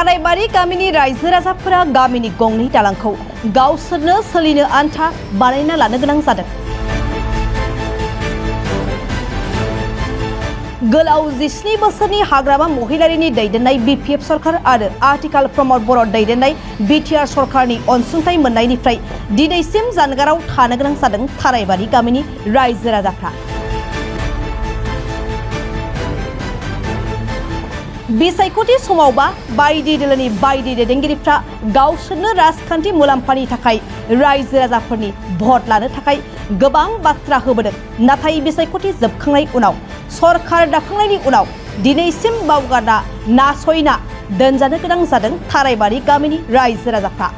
थारायबारि गामिनि रायजो राजाफोरा गामिनि गंनै दालांखौ गावसोरनो सोलिनो आन्था बानायना लानो गोनां जादों। गोलाव 17 बोसोरनि हाग्रामा महिलारिनि दैदेननाय बिपिएफ सरकार आरो आथिखाल प्रमद बर' दैदेननाय बिटिआर सरकारनि अनसुंथाइ मोननायनिफ्राय दिनैसिम जानगाराव थानो गोनां जादों थारायबारि गामिनि रायजो राजाफ्रा। बिसायख'थि समावबा बायदि दोलोनि बायदि दैदेनगिरिफ्रा गावसोरनो राजखान्थि मुलाम्फानि थाखाय रायजो राजाफोरनि भट लानो थाखाय गोबां बाथ्रा होबोदों। नाथाय बिसायख'थि जोबखांनाय उनाव सरकार दाखांनायनि उनाव दिनैसिम बावगारना नासयना दोनजानो गोनां जादों थारायबारि गामिनि रायजो राजाफ्रा।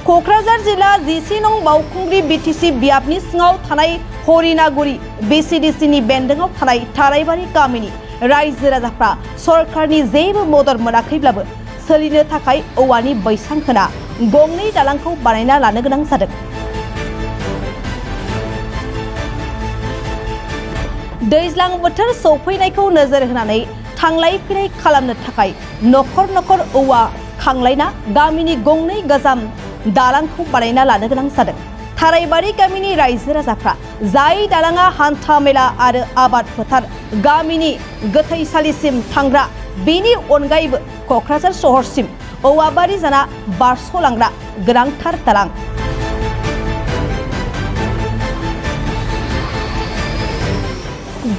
क'क्राझार जिल्ला 11 नं बावखुंग्रि बिटिसि बियाबनि सिङाव थानाय हरिनागुरि बिसिडिसिनि बेन्दोङाव थानाय थारायबारि गामिनि रायजो राजाफ्रा सरकारनि जेबो मदद मोनाखैब्लाबो सोलिनो थाखाय औवानि बैसां होना गंनै दालांखौ बानायना लानो गोनां जादों। दैज्लां बोथोर सौफैनायखौ नोजोर होनानै थांलाय फैलाय खालामनो थाखाय न'खर न'खर औवा खांलायना गामिनि गंनै गोजाम दालांखौ बानायना लानो गोनां जादों। थारायबारि गामिनि रायजो राजाफ्रा जाय दालाङा हान्था मेला आरो आबाद फोथार गामिनि गोथैसालिसिम थांग्रा बेनि अनगायैबो क'क्राझार सहरसिम औवाबारि जाना बारस'लांग्रा गोनांथार दालां।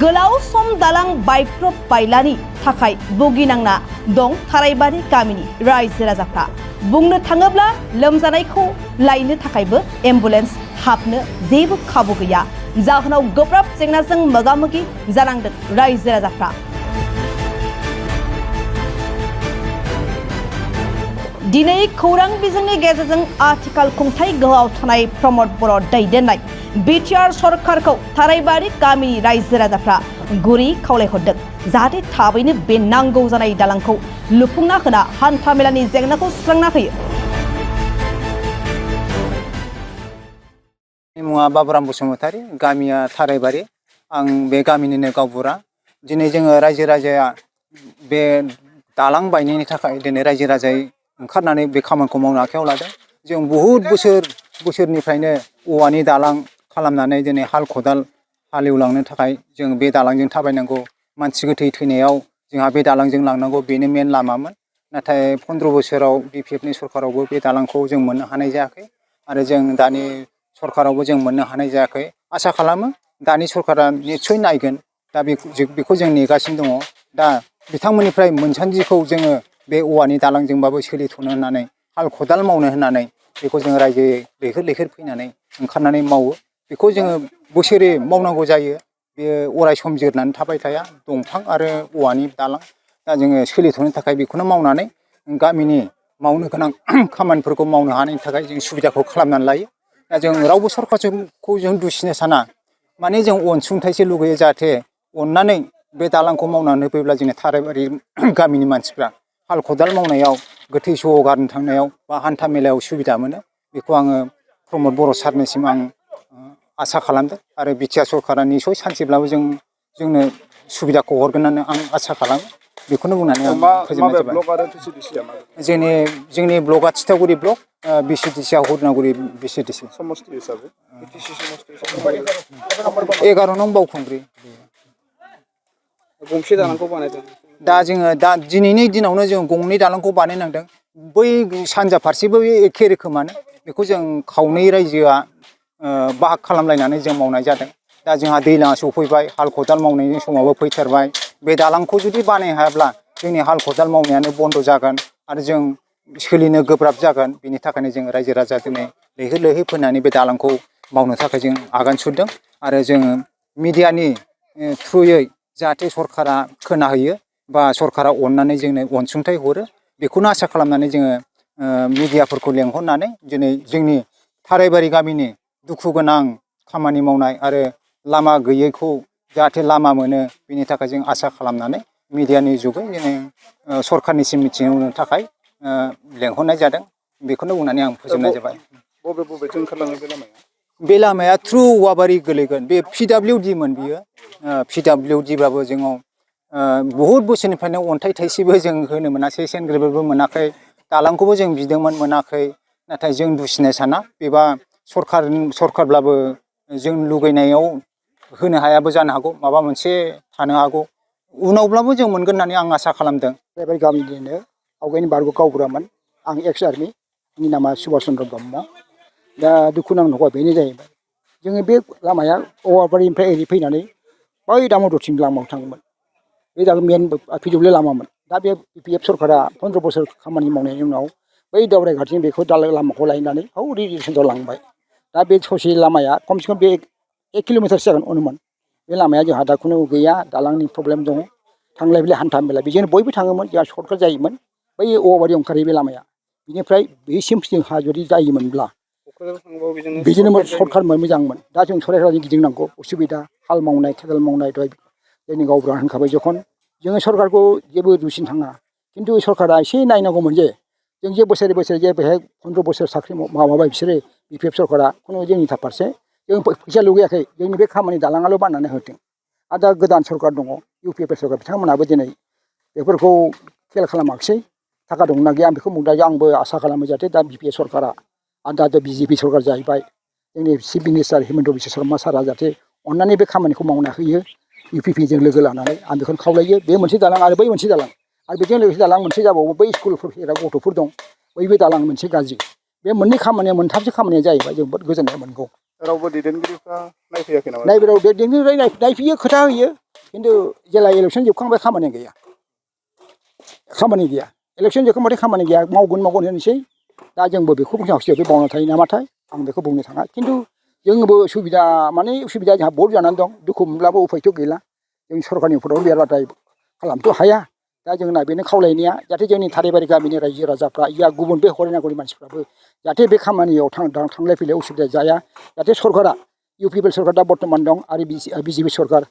गोलाव सम दालां बायख्रब बायलानि थाखाय भुगिनांना दं थारायबारि गामिनि रायजो राजाफ्रा। बुंनो थाङोब्ला लोमजानायखौ लायनो थाखायबो एम्बुलेन्स हाबनो जेबो खाबु गैया। जाहोनाव गोब्राब जेंनाजों मोगा मोगि जानांदों रायजो राजाफ्रा। दिनै खौरां बिजोंनि गेजेरजों आथिखाल खुंथाय गोहोआव थानाय प्रमद बर' दैदेननाय बिटिआर सरकारखौ थारायबारि गामिनि रायजो राजाफ्रा गुरै खावलायहरदों जाहाथे थाबैनो बे नांगौ जानाय दालांखौ लुफुंना होना हान्था मेलानि जेंनाखौ सुस्रांना होयो। मुङा बाबुराम बसुमतारी, गामिया थारायबारि। आं बे गामिनिनो गावबुरा। दिनै जोङो रायजो राजाया बे दालां बायनायनि थाखाय दिनै रायजो राजायै ओंखारनानै बे खामानिखौ मावनो आखायाव लादों। जों बहुद बोसोरनिफ्रायनो औवानि दालां खालामनानै दिनै हाल खदाल हालेवलांनो थाखाय जों बे दालांजों थाबायनांगौ। मानसि गोथै थैनायाव जोंहा बे दालांजों लांनांगौ, बेनो मेन लामामोन। नाथाय 15 बोसोराव बिपिएफनि सरकारावबो बे दालांखौ जों मोननो हानाय जायाखै आरो जों दानि सरकारावबो जों मोननो हानाय जायाखै। आसा खालामो दानि सरकारा निस्सय नायगोन। दा बेखौ जों नेगासिनो दङ। दा बिथांमोननिफ्राय मोनसान्दिखौ जोङो बे औवानि दालांजोंबाबो सोलिथ'नो होननानै हाल खदाल मावनो होननानै बेखौ जों रायजोयै लैहोर लैहोर फैनानै ओंखारनानै मावो। बेखौ जोङो बोसोरे मावनांगौ जायो। बेयो अराय सम जोरनानै थाबाय थाया। दंफां आरो औवानि दालां। दा जोङो सोलिथ'नो थाखाय बेखौनो मावनानै गामिनि मावनो गोनां खामानिफोरखौ मावनो हानायनि थाखाय जों सुबिदाखौ खालामनानै लायो। दा जों रावबो सरकारखौ जों दुसिनो साना। माने जों अनसुंथाइसो लुगैयो, जाहाथे अननानै बे दालांखौ मावनानै होफैब्ला जोंनि थारायबारि गामिनि मानसिफ्रा हाल खदाल मावनायाव, गोथै सह गारनो थांनायाव बा हान्था मेलायाव सुबिदा मोनो। बेखौ आङो प्रमद बर' सारनिसिम आं आसा खालामदों आरो बिटिआर सरकारा निस्सय सानसेब्लाबो जोंनो सुबिदाखौ हरगोन होननानै आं आसा खालामो। बेखौनो बुंनानै आं फोजोबनाय जाबाय। जोंनि ब्लकआ थिथागुरि ब्लक, बिसिडिसिआ हरिनागुरि बिसिडिसि। 11 नं बावखुंग्रि। गंसे दालांखौ बानायदों। दा जोङो दिनैनि दिनावनो जों गंनै दालांखौ बानायनांदों। बै सानजा फारसेबो एखे रोखोमानो। बेखौ जों खावनै रायजोआ बाहाग खालामलायनानै जों मावनाय जादों। दा जोंहा दैज्लाङा सफैबाय, हाल खदाल मावनायनि समावबो फैथारबाय। बे दालांखौ जुदि बानाय हायाब्ला जोंनि हाल खदाल मावनायानो बन्द' जागोन आरो जों सोलिनो गोब्राब जागोन। बेनि थाखायनो जों रायजो राजा दिनै लैहोर लैहोर फैनानै बे दालांखौ मावनो थाखाय जों आगान सुरदों आरो जोङो मिडियानि थ्रुयै जाहाथे सरकारा खोनाहैयो बा सरकारा अननानै जोंनो अनसुंथाइ हरो, बेखौनो आसा खालामनानै जोङो मिडियाफोरखौ लेंहरनानै दिनै जोंनि थारायबारि गामिनि दुखु गोनां खामानि मावनाय आरो लामा गैयैखौ जाहाथे लामा मोनो, बेनि थाखाय जों आसा खालामनानै मिडियानि जुगै जोङो सरकारनिसिम मिथिहोनो थाखाय लेंहरनाय जादों। बेखौनो बुंनानै आं फोजोबनाय जाबाय। बबेथिं ओंखारलाङो बे लामाया? बे लामाया थ्रु औवाबारि गोलैगोन। बे PWD मोन बियो। PWD बाबो जोङो बहुद बोसोरनिफ्रायनो अन्थाइ थाइसेबो जों होनो मोनासै सेन्ट्रेलबो मोनाखै दालांखौबो जों बिदोंमोन मोनाखै नाथाय जों दुसिनो साना बेबा सरखारब्लाबो जों लुगैनायाव होनो हायाबो जानो हागौ माबा मोनसे थानो हागौ उनावब्लाबो जों मोनगोन होननानै आं आसा खालामदों। बे गामिनिनो आवगायनि बारग' गावबुरामोन आं एक्स आर्मि आंनि नामा सुभाष चन्द्र ब्रह्म दा दुखु नांथावआ बेनो जाहैबाय जोङो बे लामाया औवाबारिनिफ्राय ओरै फैनानै बै दामोदरसिम लामायाव थाङोमोन बे दा मेन पिडब्लिउ लामामोन दा बे बिपिएफ सरकारा 15 बोसोर खामानि मावनायनि उनाव बै दावरायघाटजों बेखौ लामाखौ लायनानै हौरै सेन्टाराव लांबाय दा बे ससे लामाया खमसे खम बे 1 किल'मिटारसो जागोन अनुमान बे लामाया जोंहा दा खुनु गैया दालांनि प्रब्लेम दङ थांलाय फैलाय हान्था मेला बेजोंनो बयबो थाङोमोन जोंहा सर्टकाट जायोमोन बै औवाबारियाव ओंखारहैयो बे लामाया बिनिफ्राय बेसिम जोंहा जुदि जायोमोनब्ला बेजोंनो सर्टकाटमोन मोजांमोन दा जों सराइघाटजों गिदिंनांगौ उसुबिदा हाल मावनाय खेदाल मावनाय दहाय जोंनि गावबुरा होनखाबाय जखन जोङो सरकारखौ जेबो दुसिनो थाङा खिन्थु सरकारा एसे नायनांगौमोन जे जों जे बोसोरे बोसोरे जे बेहाय 15 बोसोर साख्रि मावबाय बिसोरो बिपिएफ सरकारा खुनु जोंनि फारसे जों फैसा लुगैयाखै जोंनि बे खामानि दालाङाल' बानायनानै होथों आरो दा गोदान सरकार दङ इउपिएफ सरकार बिथांमोनाबो दिनै बेफोरखौ खेल खालामाखिसै थाखा दंना गैया आं बेखौ बुंदों आंबो आसा खालामो जाहाथे दा बिपिएफ सरकारा आरो दा बिजेपि सरकार जाहैबाय जोंनि चिफ मिनिस्टार हिमन्त बिश्व शर्मा सारा जाहाथे अननानै बे खामानिखौ मावना होयो इउपिपिजों लोगो लानानै आं बेखौनो खावलायो बे मोनसे दालां आरो बै मोनसे दालां आरो बेजों लोगोसे दालां मोनसे जाबावो बै स्कुलफोर गथ'फोर दं बैबो दालां मोनसे गाज्रि बे मोननै खामानिया मोनथामसो खामानिया जाहैबाय जों जोबोद गोजोननाय मोनगौ। रावबो दैदेनगिरिफ्रा नायफैयाखै नामा? दैदेनगिरि नायफैयो खोथा होयो खिन्थु जेला इलेक्सन जोबखांबाय खामानि गैया इलेक्सन जोबखांबाथाय खामानि गैया मावगोन होनोसै दा जोंबो बेखौ बुंजांसै बे बावना थायो नामाथाय आं बेखौ बुंनो थाङा खिन्थु जोंबो उसुबिदा माने उसुबिदा जोंहा बहुत जानानै दं दुखु मोनब्लाबो उफायथ' गैला जों सरकारनि उपराव बेरादाय खालामथ' हाया दा जोंना बेनो खावलायनाया जाहाथे जोंनि थाराइबारि गामिनि रायजो राजाफ्रा या गुबुन बे हरिनागरनि मानसिफ्राबो जाहाथे बे खामानियाव थांलाय फैलाय उसुबिदा जाया जाहाथे सरकारा इउपिपिएल सरकार दा बर्थमान दं आरो बिजेपि सरकार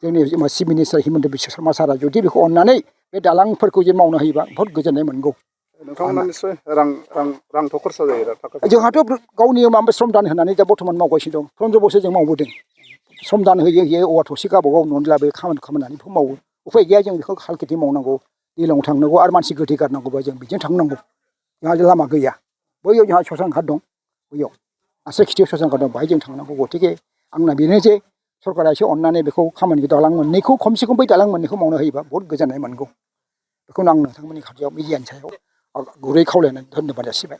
जोंनि चिफ मिनिस्टार हिमन्त बिश्व शर्मा सारा जुदि बेखौ अननानै बे दालांफोरखौ जे मावनो होयोबा बहुत गोजोननाय मोनगौ। नोंथांमोना निस्सय रांथ' खरसा जायो दा थाखा जोंहाथ' गावनि माबा श्रम दान होनानै दा बर्थमान मावगासिनो दं 15 बोसोर जों मावबोदों श्रम दान होयो औवा थसे गावबागाव न'नि लाबो खामानिखौ मावो उफाय गैया जों बेखौ हाल खेथि मावनांगौ दैलाङाव थांनांगौ आरो मानसि गोथै गारनांगौबा जों बिजों थांनांगौ जोंहा लामा गैया बैयाव जोंहा ससान घाट दं बैयाव आसि खिथियाव ससान घाट दं बाहाय जों थांनांगौ गथिखे आंना बेनो जे सरकारा एसे अननानै बेखौ खामानिखौ दालां मोननैखौ खमसे खम बै दालां मोननैखौ मावनो होयोबा बहुत गोजोननाय मोनगौ बेखौनो आं नोंथांमोननि खाथियाव मिडियानि सायाव गुरै खावलायनानै धन्यबाद जासिबाय।